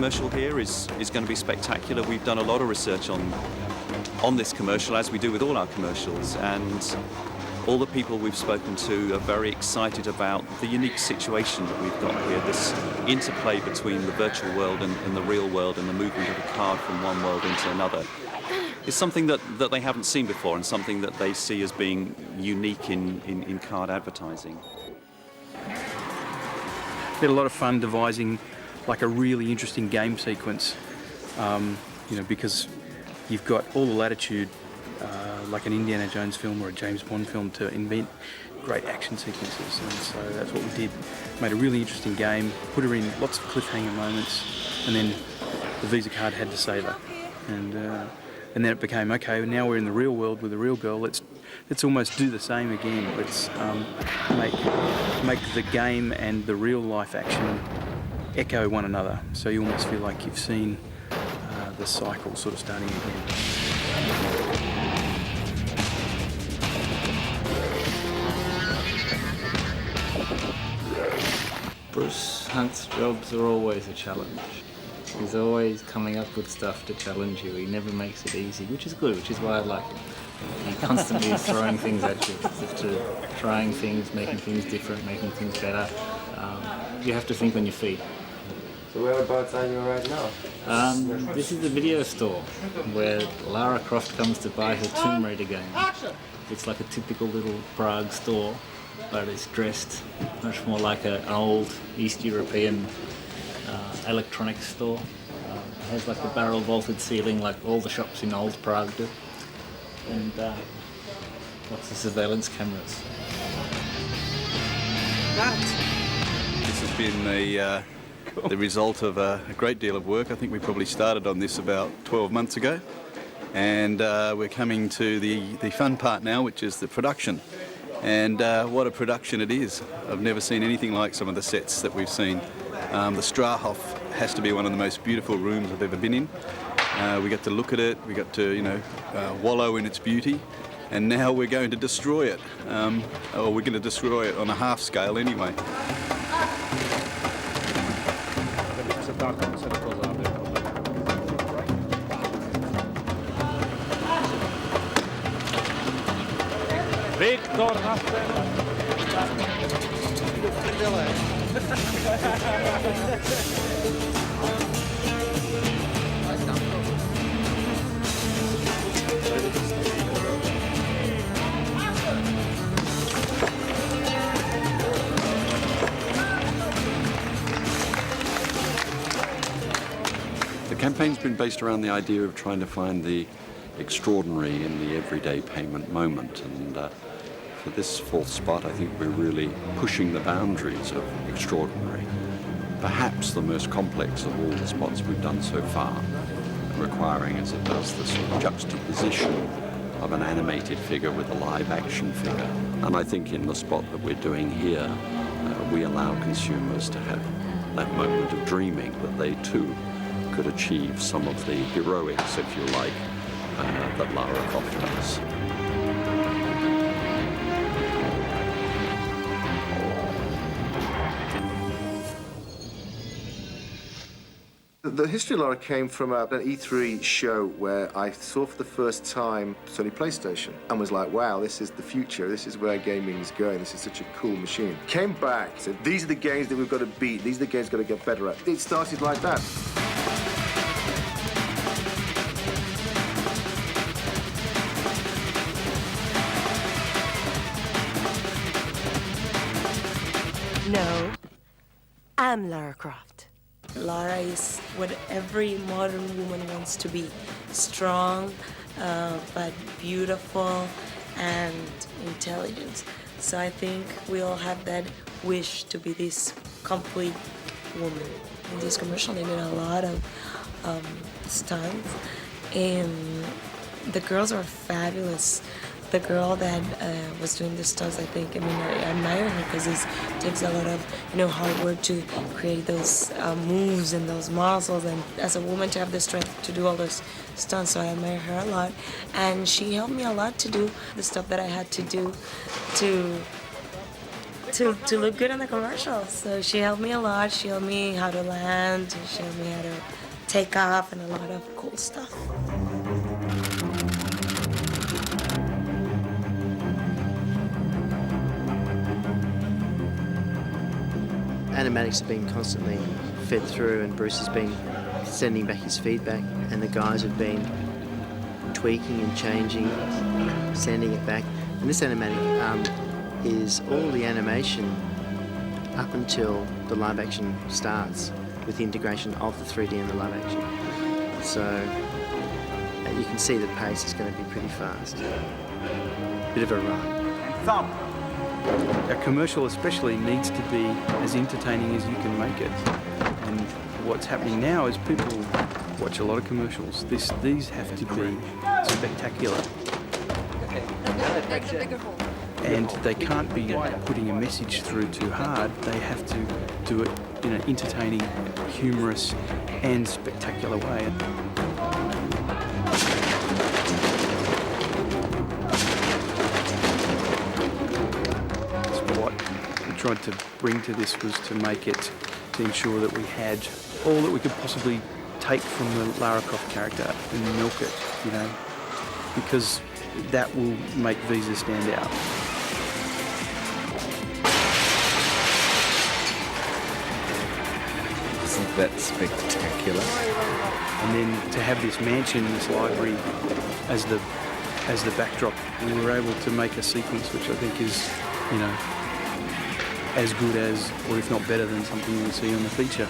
commercial here is going to be spectacular. We've done a lot of research on this commercial, as we do with all our commercials, and all the people we've spoken to are very excited about the unique situation that we've got here, this interplay between the virtual world and the real world, and the movement of a card from one world into another. It's something that they haven't seen before, and something that they see as being unique in card advertising. We had a lot of fun devising like a really interesting game sequence, you know, because you've got all the latitude, like an Indiana Jones film or a James Bond film, to invent great action sequences, and so that's what we did. Made a really interesting game, put her in lots of cliffhanger moments, and then the Visa card had to save her. And then it became, okay, now we're in the real world with a real girl, let's almost do the same again. Let's make the game and the real life action echo one another, so you almost feel like you've seen the cycle sort of starting again. Bruce Hunt's jobs are always a challenge. He's always coming up with stuff to challenge you. He never makes it easy, which is good, which is why I like him. He constantly is throwing things at you, trying things, making things different, making things better. You have to think on your feet. So whereabouts are you right now? This is the video store where Lara Croft comes to buy her Tomb Raider game. It's like a typical little Prague store, but it's dressed much more like an old East European electronics store. It has like a barrel vaulted ceiling like all the shops in old Prague do. And lots of surveillance cameras. This has been the result of a great deal of work. I think we probably started on this about 12 months ago, and we're coming to the fun part now, which is the production. And what a production it is. I've never seen anything like some of the sets that we've seen. The Strahof has to be one of the most beautiful rooms I've ever been in. We got to look at it, we got to, you know, wallow in its beauty, and now we're going to destroy it. Or we're going to destroy it on a half scale anyway. Viktor na scénu. The campaign's been based around the idea of trying to find the extraordinary in the everyday payment moment, and for this fourth spot I think we're really pushing the boundaries of extraordinary. Perhaps the most complex of all the spots we've done so far, requiring as it does the sort of juxtaposition of an animated figure with a live action figure. And I think in the spot that we're doing here, we allow consumers to have that moment of dreaming that they too could achieve some of the heroics, if you like, that Lara Croft has. The history of Lara came from an E3 show where I saw for the first time Sony PlayStation and was like, wow, this is the future, this is where gaming is going, this is such a cool machine. Came back, said, these are the games that we've got to beat, these are the games we've got to get better at. It started like that. No, I'm Lara Croft. Lara is what every modern woman wants to be. Strong, but beautiful and intelligent. So I think we all have that wish to be this complete woman. In this commercial, they did a lot of stunts, and the girls are fabulous. The girl that was doing the stunts, I think, I admire her because it takes a lot of, hard work to create those moves and those muscles, and as a woman to have the strength to do all those stunts, so I admire her a lot. And she helped me a lot to do the stuff that I had to do to to look good in the commercial. So she helped me a lot. She showed me how to land, she showed me how to take off, and a lot of cool stuff. Animatics have been constantly fed through, and Bruce has been sending back his feedback, and the guys have been tweaking and changing, sending it back. And this animatic is all the animation up until the live action starts, with the integration of the 3D and the live action. So you can see the pace is going to be pretty fast. Bit of a run. A commercial especially needs to be as entertaining as you can make it. And what's happening now is people watch a lot of commercials. These have to be spectacular. And they can't be putting a message through too hard. They have to do it in an entertaining, humorous and spectacular way. Tried to bring to this was to make it, to ensure that we had all that we could possibly take from the Lara Croft character and milk it, you know, because that will make Visa stand out. Isn't that spectacular? And then to have this mansion, this library as the backdrop, we were able to make a sequence which I think is, you know, as good as, or if not better than, something you would see on the feature.